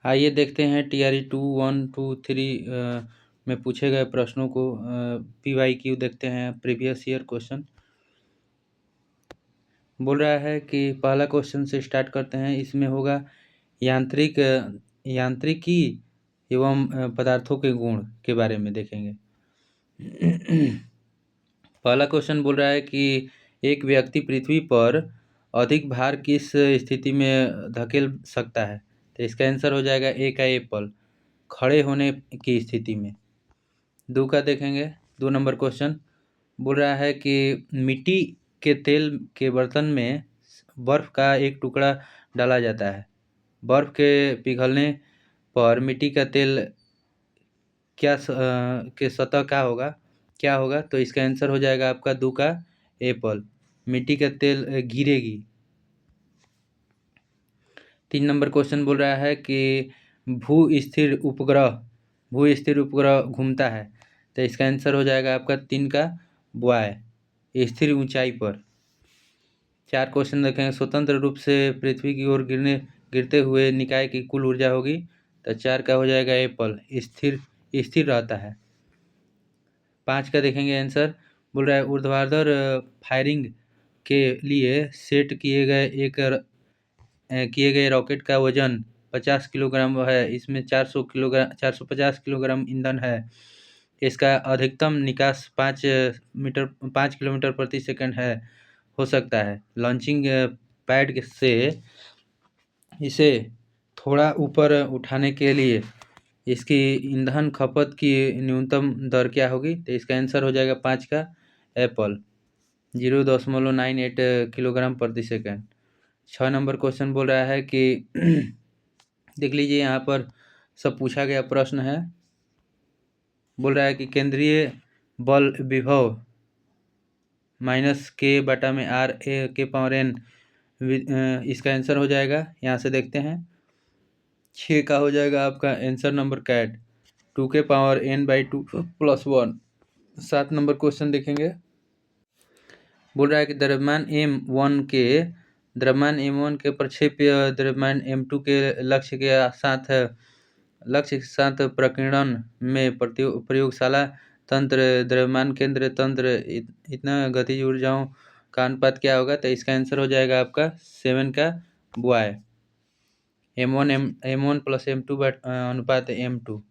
आइए देखते हैं टीआरई 2, 1, 2, 3 में पूछे गए प्रश्नों को। पीवाईक्यू देखते हैं, प्रीवियस ईयर क्वेश्चन। बोल रहा है कि पहला क्वेश्चन से स्टार्ट करते हैं। इसमें होगा यांत्रिकी एवं पदार्थों के गुण के बारे में देखेंगे। पहला क्वेश्चन बोल रहा है कि एक व्यक्ति पृथ्वी पर अधिक भार किस स्थिति में धकेल सकता है? तो इसका आंसर हो जाएगा ए का एप्पल, खड़े होने की स्थिति में। 2 का देखेंगे। 2 नंबर क्वेश्चन बोल रहा है कि मिट्टी के तेल के बर्तन में बर्फ का एक टुकड़ा डाला जाता है। बर्फ के पिघलने पर मिट्टी का तेल के सतह क्या होगा? तो इसका आंसर हो जाएगा आपका 2 का एप्पल, मिट्टी का तेल गिरेगी। 3 नंबर क्वेश्चन बोल रहा है कि भू-स्थिर उपग्रह घूमता है। तो इसका आंसर हो जाएगा आपका 3 का बॉय, स्थिर ऊंचाई पर। 4 क्वेश्चन देखेंगे। स्वतंत्र रूप से पृथ्वी की ओर गिरते हुए निकाय की कुल ऊर्जा होगी। तो 4 का हो जाएगा एप्पल, स्थिर रहता है। 5 का देखेंगे आंसर। बोल रहा है ऊर्ध्वाधर फायरिंग के लिए सेट किए गए रॉकेट का वजन 50 किलोग्राम है। इसमें 450 किलोग्राम ईंधन है। इसका अधिकतम निकास 5 किलोमीटर प्रति सेकंड हो सकता है। लॉन्चिंग पैड से इसे थोड़ा ऊपर उठाने के लिए इसकी ईंधन खपत की न्यूनतम दर क्या होगी? तो इसका आंसर हो जाएगा 5 का एप्पल, 0.98 किलोग्राम प्रति सेकंड। 6 नंबर क्वेश्चन बोल रहा है कि देख लीजिए, यहाँ पर सब पूछा गया प्रश्न है। बोल रहा है कि केंद्रीय बल विभव -k/r के⁻n इसका आंसर हो जाएगा। यहाँ से देखते हैं 6 का हो जाएगा आपका आंसर नंबर कैट, 2k⁻n/2 + 1। 7 नंबर क्वेश्चन देखेंगे। बोल रहा है कि द्रव्यमान m1 के प्रक्षेप्य द्रव्यमान m2 के लक्ष्य के साथ प्रकीर्णन में प्रयोगशाला तंत्र द्रव्यमान केंद्र तंत्र इतना गतिज ऊर्जाओं का अनुपात क्या होगा? तो इसका आंसर हो जाएगा आपका 7 का बॉय, m1 + m2 अनुपात m2।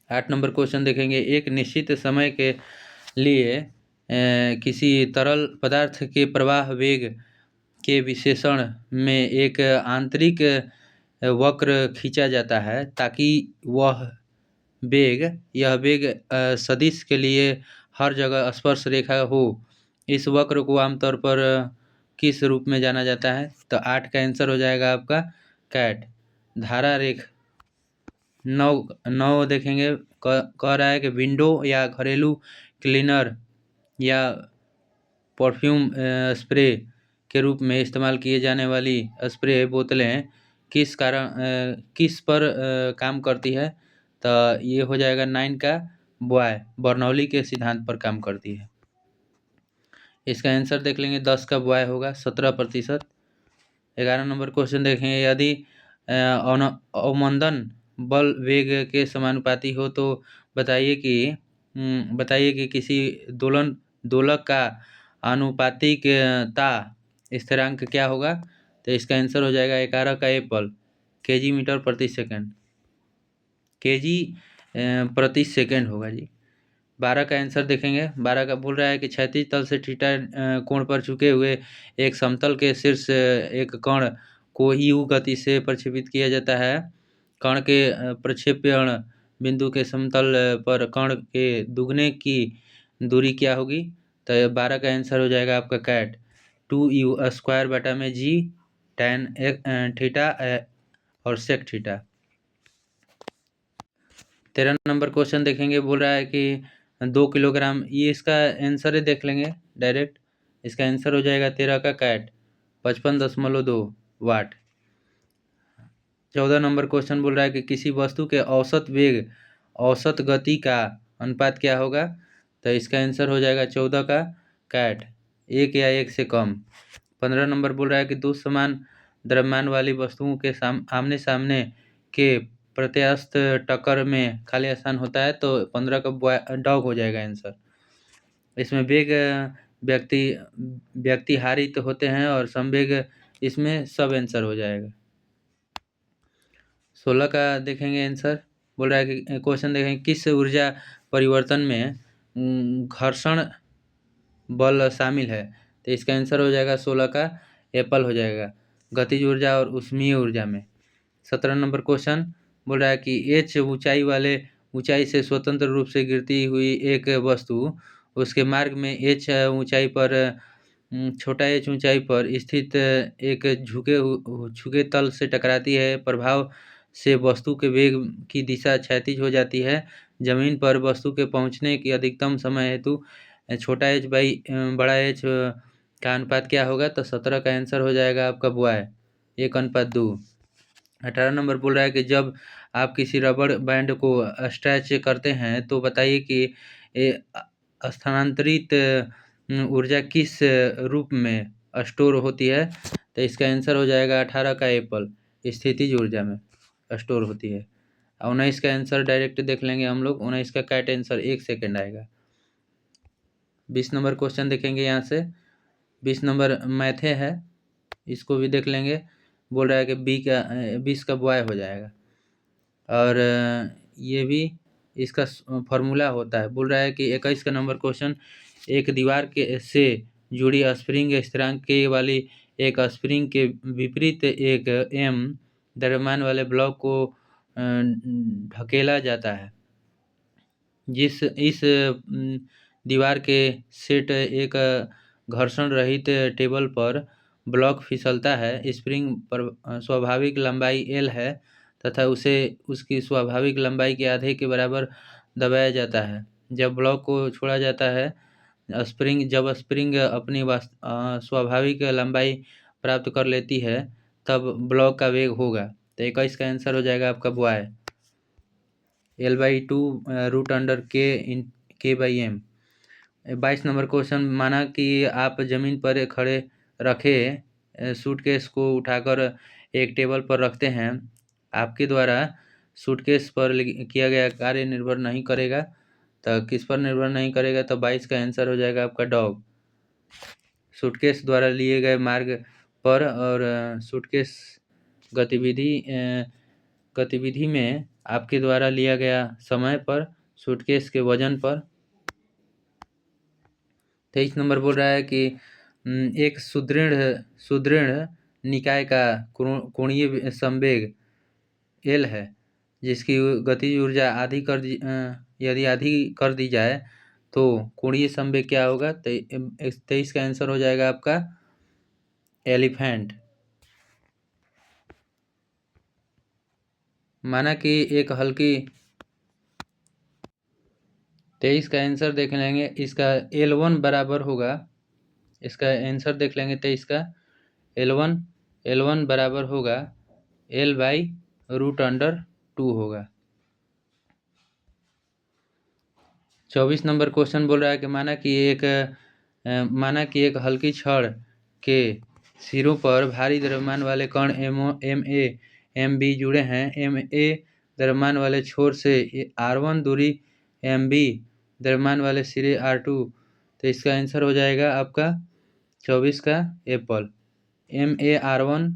8 नंबर क्वेश्चन देखेंगे। एक निश्चित समय के लिए किसी तरल पदार्थ के प्रवाह वेग के विश्लेषण में एक आंतरिक वक्र खींचा जाता है ताकि यह वेग सदिश के लिए हर जगह स्पर्श रेखा हो। इस वक्र को आमतौर पर किस रूप में जाना जाता है? तो 8 का आंसर हो जाएगा आपका कैट, धारा रेख। 9 देखेंगे। कह रहा है कि विंडो या घरेलू क्लीनर या परफ्यूम स्प्रे के रूप में इस्तेमाल किए जाने वाली स्प्रे बोतलें किस पर काम करती है? तो ये हो जाएगा 9 का बॉय, बर्नौली के सिद्धांत पर काम करती है। इसका आंसर देख लेंगे। 10 का बॉय होगा, 17%। 11 नंबर क्वेश्चन देखेंगे। यदि अवमंदन बल वेग के समानुपाती हो तो बताइए कि किसी दोलक का आनुपातिकता स्थिरांक क्या होगा? तो इसका आंसर हो जाएगा 11 का एप्पल, kg/s होगा जी। 12 का आंसर देखेंगे। 12 का बोल रहा है कि क्षैतिज तल से थीटा कोण पर झुके हुए एक समतल के शीर्ष एक कण को u गति से प्रक्षेपित किया जाता है। कण के प्रक्षेपण बिंदु के समतल पर कण के दुगने की दूरी क्या होगी? तो 12 का आंसर हो जाएगा आपका कैट, 2u² g tan थीटा और sec थीटा। 13 नंबर क्वेश्चन देखेंगे। बोल रहा है कि 2 किलोग्राम, ये इसका आंसर है, देख लेंगे डायरेक्ट। इसका आंसर हो जाएगा 13 का कैट, 55.2 वाट। 14 नंबर क्वेश्चन बोल रहा है कि किसी वस्तु के औसत वेग औसत गति का अनुपात क्या होगा? तो इसका आंसर हो जाएगा 14 का कैट, 1 या 1 से कम। 15 नंबर बोल रहा है कि दो समान द्रव्यमान वाली वस्तुओं के आमने सामने के प्रत्यास्थ टक्कर में खाली स्थान होता है, तो 15 का डॉग हो जाएगा आंसर। इसमें वेग व्यक्ति व्यक्तिहारित होते हैं और संवेग इसमें सब आंसर हो जाएगा। 16 का देखेंगे आंसर। बोल रहा है कि क्वेश्चन देखेंगे, किस ऊर्जा परिवर्तन में घर्षण बल शामिल है? तो इसका आंसर हो जाएगा 16 का एप्पल हो जाएगा, गतिज ऊर्जा और ऊष्मीय ऊर्जा में। 17 नंबर क्वेश्चन बोल रहा है कि एच ऊंचाई से स्वतंत्र रूप से गिरती हुई एक वस्तु उसके मार्ग में एच ऊंचाई पर छोटा एच ऊंचाई पर स्थित एक झुके तल से टकराती है। प्रभाव से वस्तु के वेग की दिशा क्षैतिज हो जाती है। जमीन पर वस्तु के पहुंचने की अधिकतम समय हेतु छोटा एच बाई बड़ा एच का अनुपात क्या होगा? तो 17 का आंसर हो जाएगा आपका बॉय 1:2। 18 नंबर बोल रहा है कि जब आप किसी रबड़ बैंड को स्ट्रेच करते हैं तो बताइए कि स्थानांतरित ऊर्जा किस रूप में स्टोर होती है? तो इसका आंसर हो जाएगा 18 का एप्पल, स्थितिज ऊर्जा में स्टोर होती है। 19 का आंसर डायरेक्ट देख लेंगे हम लोग। 19 का कैट आंसर 1 सेकेंड आएगा। 20 नंबर क्वेश्चन देखेंगे यहाँ से। 20 नंबर मैथे है, इसको भी देख लेंगे। बोल रहा है कि 20 का बॉय हो जाएगा। और ये भी इसका फॉर्मूला होता है। बोल रहा है कि 21 का नंबर क्वेश्चन, एक दीवार के से जुड़ी स्प्रिंग स्थिरांक के वाली एक स्प्रिंग के विपरीत एक एम द्रव्यमान वाले ब्लॉक को ढकेला जाता है। जिस इस दीवार के सेट एक घर्षण रहित टेबल पर ब्लॉक फिसलता है। स्प्रिंग पर स्वाभाविक लंबाई L है तथा उसे उसकी स्वाभाविक लंबाई के आधे के बराबर दबाया जाता है। जब ब्लॉक को छोड़ा जाता है, जब स्प्रिंग अपनी स्वाभाविक लंबाई प्राप्त कर लेती है, तब ब्लॉक का वेग होगा। तो 21 का आंसर हो जाएगा आपका boy L/2 √K/m। 22 number question, माना कि आप जमीन पर खड़े रखे सूटकेस को उठाकर एक टेबल पर रखते हैं। आपके द्वारा सूटकेस पर किया गया कार्य निर्भर नहीं करेगा। तो किस पर निर्भर नहीं करेगा? तो 22 का आंसर हो जाएगा आपका डॉग, सूटकेस द्वारा लिए गए मार्ग पर और सूटकेस गतिविधि में आपके द्वारा लिया गया समय पर, सूटकेस के वजन पर। 23 नंबर बोल रहा है कि एक सुदृढ़ निकाय का कोणीय संवेग L है, जिसकी गतिज ऊर्जा यदि आधी कर दी जाए तो कोणीय संवेग क्या होगा? 23 का आंसर हो जाएगा आपका एलिफेंट। माना कि एक हल्की 23 का आंसर देख लेंगे। इसका L1 बराबर होगा, इसका आंसर देख लेंगे 23 का। L1 बराबर होगा L/√2 होगा। 24 नंबर क्वेश्चन बोल रहा है कि माना कि एक हल्की छड़ के सिरों पर भारी द्रव्यमान वाले कण Ma Mb जुड़े हैं। Ma द्रव्यमान वाले छोर से r1 दूरी, Mb द्रव्यमान वाले सिरे r2। तो इसका आंसर हो जाएगा आपका 24 का एप्पल, Ma r1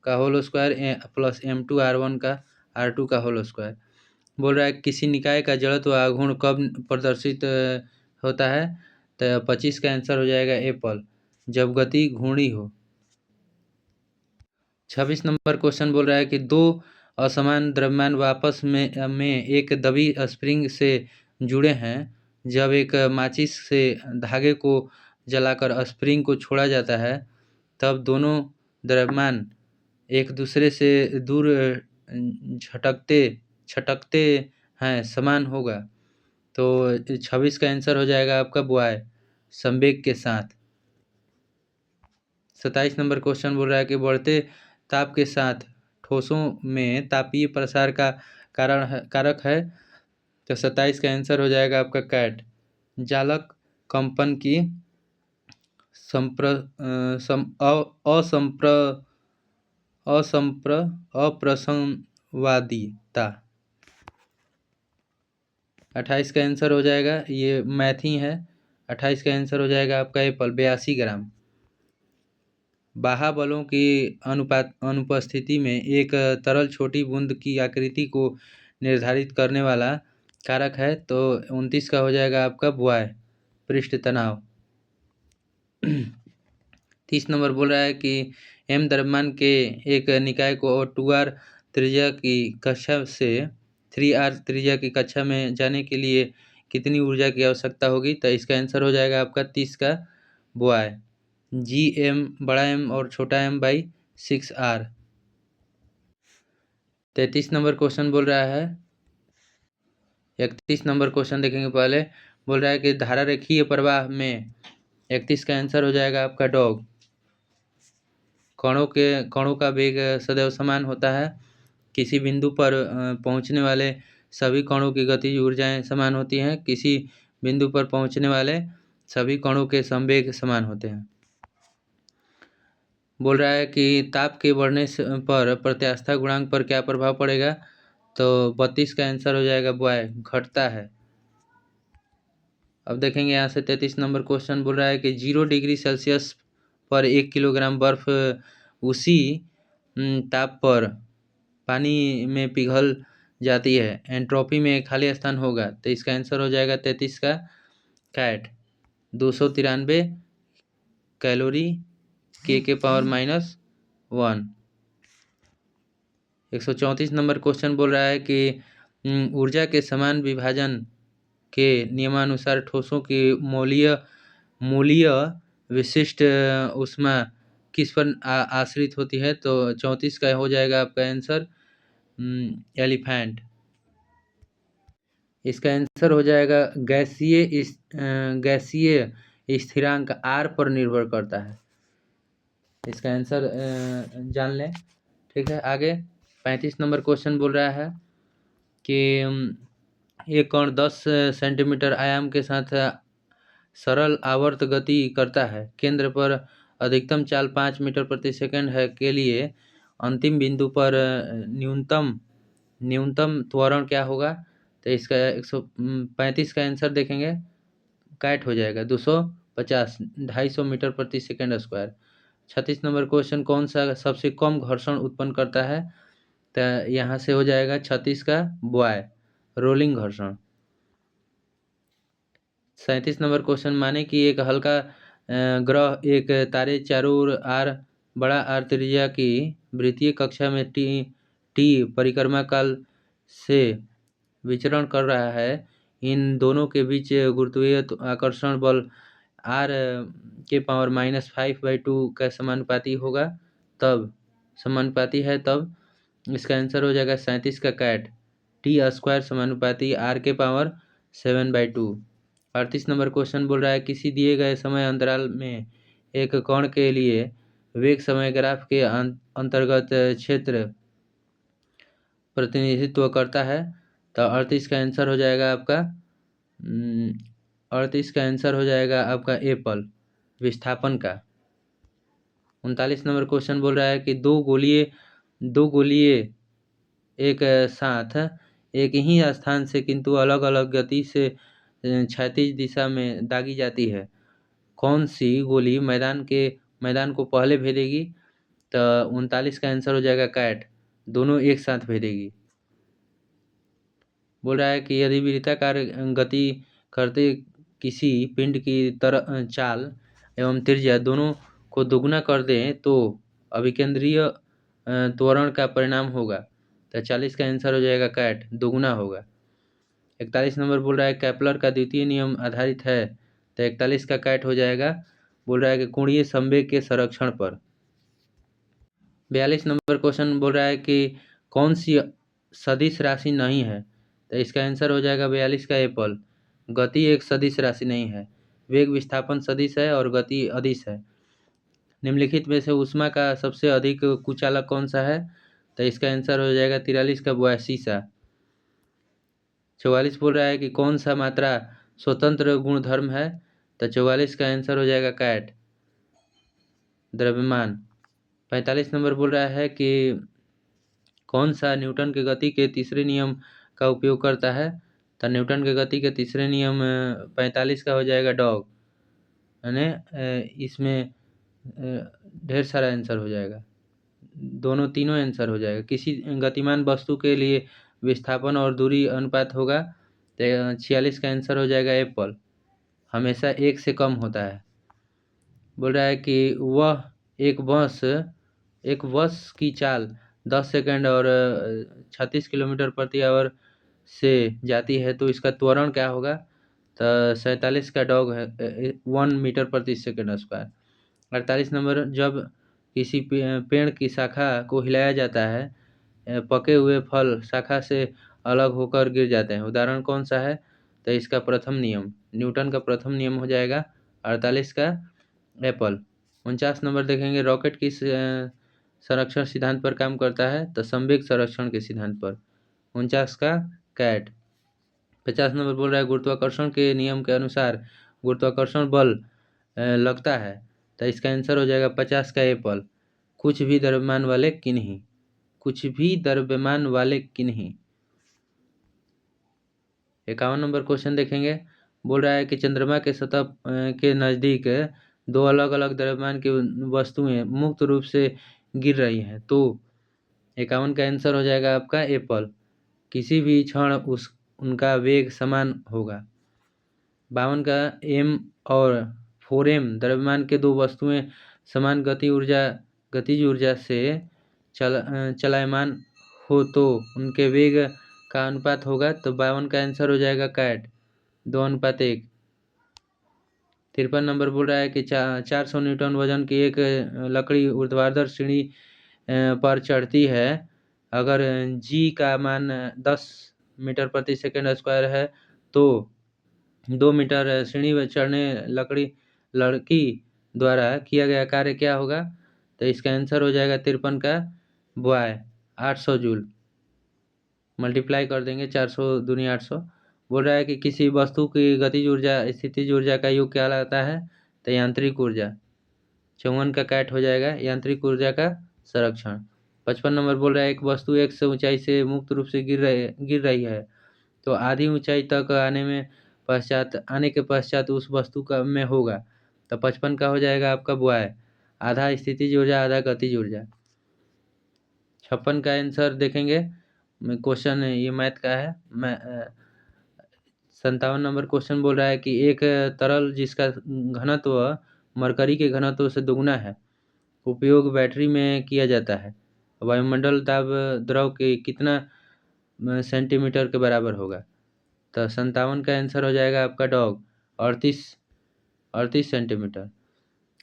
का whole square plus M2 r1 का r2 का होल स्क्वायर। बोल रहा है किसी निकाय का जड़त्व आघूर्ण कब प्रदर्शित होता है? तो 25 का आंसर हो जाएगा एप्पल, जब गति घूर्णी हो। 26 नंबर क्वेश्चन बोल रहा है कि दो असमान द्रव्यमान आपस में एक दबी स्प्रिंग से जुड़े हैं। जब एक माचिस से धागे को जलाकर स्प्रिंग को छोड़ा जाता है, तब दोनों द्रव्यमान एक दूसरे से दूर छटकते हैं, समान होगा। तो 26 का आंसर हो जाएगा आपका बॉय, संवेग के साथ। 27 नंबर क्वेश्चन बोल रहा है कि बढ़ते ताप के साथ ठोसों में तापीय प्रसार का कारक है। तो 27 का आंसर हो जाएगा आपका कैट, जालक कंपन की अप्रसंगवादिता। 28 का आंसर हो जाएगा, ये मैथ ही है। 28 का आंसर हो जाएगा आपका एप्पल 82 ग्राम। बाह्य की अनुपस्थिति में एक तरल छोटी बूंद की आकृति को निर्धारित करने वाला कारक है, तो 29 का हो जाएगा आपका बॉय पृष्ठ तनाव। 30 नंबर बोल रहा है कि एम द्रव्यमान के एक निकाय को 2r त्रिज्या की कक्षा से 3r त्रिज्या की कक्षा में जाने के लिए कितनी ऊर्जा की आवश्यकता होगी, तो इसका आंसर हो जाएगा आपका 30 का बॉय Gm बड़ा M और छोटा m by 6r। 33 number question बोल रहा है, 31 नंबर क्वेश्चन देखेंगे पहले। बोल रहा है कि धारा रेखीय प्रवाह में 31 का आंसर हो जाएगा आपका डॉग। कणों का वेग सदैव समान होता है। किसी बिंदु पर पहुंचने वाले सभी कणों की गतिज ऊर्जाएं समान होती हैं। किसी बिंदु पर पहुंचने वाले सभी कणों के संवेग समान होते हैं। बोल रहा है कि ताप के बढ़ने पर प्रत्यास्था गुणांक पर क्या प्रभाव पड़ेगा, तो 32 का आंसर हो जाएगा बॉय घटता है। अब देखेंगे यहाँ से 33 नंबर क्वेश्चन बोल रहा है कि 0 डिग्री सेल्सियस पर 1 किलोग्राम बर्फ उसी ताप पर पानी में पिघल जाती है, एंट्रोपी में खाली स्थान होगा, तो इसका आंसर हो जाएगा 33 का कैट 293 कैलोरी के पावर -1। 134 नंबर क्वेश्चन बोल रहा है कि ऊर्जा के समान विभाजन के नियमानुसार ठोसों की मूलीय विशिष्ट ऊष्मा किस पर आश्रित होती है, तो 34 का हो जाएगा आपका आंसर एलिफेंट। इसका आंसर हो जाएगा गैसीय स्थिरांक R पर निर्भर करता है। इसका आंसर जान लें, ठीक है। आगे 35 नंबर क्वेश्चन बोल रहा है कि एक कण 10 सेंटीमीटर आयाम के साथ सरल आवर्त गति करता है। केंद्र पर अधिकतम चाल 5 मीटर प्रति सेकंड है के लिए अंतिम बिंदु पर न्यूनतम त्वरण क्या होगा, तो इसका 135 का आंसर देखेंगे कैट हो जाएगा 250 250 मीटर प्रति सेकंड स्क्वायर। 36 नंबर क्वेश्चन कौन सा सबसे कम घर्षण उत्पन्न करता है, तो यहाँ से हो जाएगा 36 का बॉय रोलिंग घर्षण। 37 नंबर क्वेश्चन माने कि एक हल्का ग्रह एक तारे चारों ओर बड़ा आर त्रिज्या की वृत्तीय कक्षा में टी परिक्रमा काल से विचरण कर रहा है। इन दोनों के बीच गुरुत्वीय आकर्षण बल r के पावर -5/2 का समानुपाती होगा, तब समानुपाती है, तब इसका आंसर हो जाएगा 37 का कैट t² समानुपाती r के पावर 7/2। 38 नंबर क्वेश्चन बोल रहा है किसी दिए गए समय अंतराल में एक कण के लिए वेग समय ग्राफ के अंतर्गत क्षेत्र प्रतिनिधित्व करता है, तो 38 का आंसर हो जाएगा आपका 38 का आंसर हो जाएगा आपका एप्पल विस्थापन का। 39 नंबर क्वेश्चन बोल रहा है कि दो गोलियां एक साथ एक ही स्थान से किंतु अलग अलग गति से क्षैतिज दिशा में दागी जाती है। कौन सी गोली मैदान को पहले भेदेगी, तो 39 का आंसर हो जाएगा कैट दोनों एक साथ भेदेगी। बोल रहा है कि यदि वृत्ताकार गति करते किसी पिंड की तरह चाल एवं त्रिज्या दोनों को दोगुना कर दें तो अभिकेंद्रीय त्वरण का परिणाम होगा, तो 40 का आंसर हो जाएगा कैट दोगुना होगा। 41 नंबर बोल रहा है केपलर का द्वितीय नियम आधारित है, तो 41 का कैट हो जाएगा। बोल रहा है कि कोणीय संवेग के संरक्षण पर। 42 नंबर क्वेश्चन बोल रहा है कि कौन सी सदिश राशि नहीं है, तो इसका आंसर हो जाएगा 42 का एप्पल। गति एक सदिश राशि नहीं है, वेग विस्थापन सदिश है और गति अदिश है। निम्नलिखित में से ऊष्मा का सबसे अधिक कुचालक कौन सा है, तो इसका आंसर हो जाएगा 43 का बॉय शीशा। 44 बोल रहा है कि कौन सा मात्रा स्वतंत्र गुणधर्म है, तो 44 का आंसर हो जाएगा कैट द्रव्यमान। 45 नंबर बोल रहा है कि कौन सा न्यूटन के गति के तीसरे नियम का उपयोग करता है। तो न्यूटन के गति के तीसरे नियम 45 का हो जाएगा डॉग, यानी इसमें ढेर सारा आंसर हो जाएगा, तीनों आंसर हो जाएगा। किसी गतिमान वस्तु के लिए विस्थापन और दूरी अनुपात होगा, तो 46 का आंसर हो जाएगा एप्पल, हमेशा 1 से कम होता है। बोल रहा है कि वह एक बस की चाल 10 सेकंड और 36 किलोमीटर प्रति आवर से जाती है, तो इसका त्वरण क्या होगा। तो 47 का डॉग है 1 मीटर प्रति सेकंड स्क्वायर। 48 नंबर, जब किसी पेड़ की शाखा को हिलाया जाता है, पके हुए फल शाखा से अलग होकर गिर जाते हैं, उदाहरण कौन सा है। तो इसका प्रथम नियम, न्यूटन का प्रथम नियम हो जाएगा 48 का एप्पल। 49 नंबर देखेंगे, रॉकेट किस संरक्षण सिद्धांत पर काम करता है। तो संवेग संरक्षण के सिद्धांत पर, 49 का कैट। 50 नंबर बोल रहा है, गुरुत्वाकर्षण के नियम के अनुसार गुरुत्वाकर्षण बल लगता है। तो इसका आंसर हो जाएगा 50 का एप्पल, कुछ भी द्रव्यमान वाले किन्हीं, कुछ भी द्रव्यमान वाले किन्हीं। 51 नंबर क्वेश्चन देखेंगे, बोल रहा है कि चंद्रमा के सतह के नज़दीक 2 अलग अलग द्रव्यमान की वस्तुएं मुक्त रूप से गिर रही हैं, तो 51 का आंसर हो जाएगा आपका एप्पल, किसी भी क्षण उनका वेग समान होगा। 52 का m और 4m द्रव्यमान के 2 वस्तुएं समान गतिज ऊर्जा से चलायमान हो तो उनके वेग का अनुपात होगा। तो 52 का आंसर हो जाएगा कैट, 2:1। 53 नंबर बोल रहा है कि 400 न्यूटन वजन की एक लकड़ी ऊर्ध्वाधर सीढ़ी पर चढ़ती है, अगर जी का मान 10 मीटर प्रति सेकंड स्क्वायर है, तो 2 मीटर सीढ़ी में चढ़ने लड़की द्वारा किया गया कार्य क्या होगा। तो इसका आंसर हो जाएगा 53 का बॉय, 800 जूल। मल्टीप्लाई कर देंगे, 400 दूनी 800। बोल रहा है कि किसी वस्तु की गतिज ऊर्जा स्थितिज ऊर्जा का योग क्या लाता है। तो यांत्रिक ऊर्जा, 54 का कैट हो जाएगा, यांत्रिक ऊर्जा का संरक्षण। 55 नंबर बोल रहा है, एक वस्तु एक से ऊंचाई से मुक्त रूप से गिर रही है, तो आधी ऊंचाई तक आने के पश्चात उस वस्तु का में होगा। तो 55 का हो जाएगा आपका बॉय, आधा स्थितिज ऊर्जा आधा गतिज ऊर्जा। 56 का आंसर देखेंगे, क्वेश्चन ये मैथ का है। 57 नंबर क्वेश्चन बोल रहा है कि एक तरल जिसका घनत्व मरकरी के घनत्व से दोगुना है, उपयोग बैटरी में किया जाता है, वायुमंडल दाब द्रव के कितना सेंटीमीटर के बराबर होगा। तो 57 का आंसर हो जाएगा आपका डॉग, 38 सेंटीमीटर।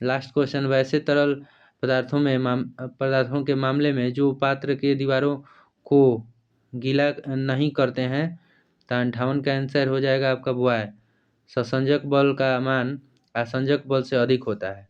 लास्ट क्वेश्चन, वैसे तरल पदार्थों के मामले में जो पात्र के दीवारों को गीला नहीं करते हैं, तो 58 का आंसर हो जाएगा आपका बॉय, ससंजक बल का मान आसंजक बल से अधिक होता है।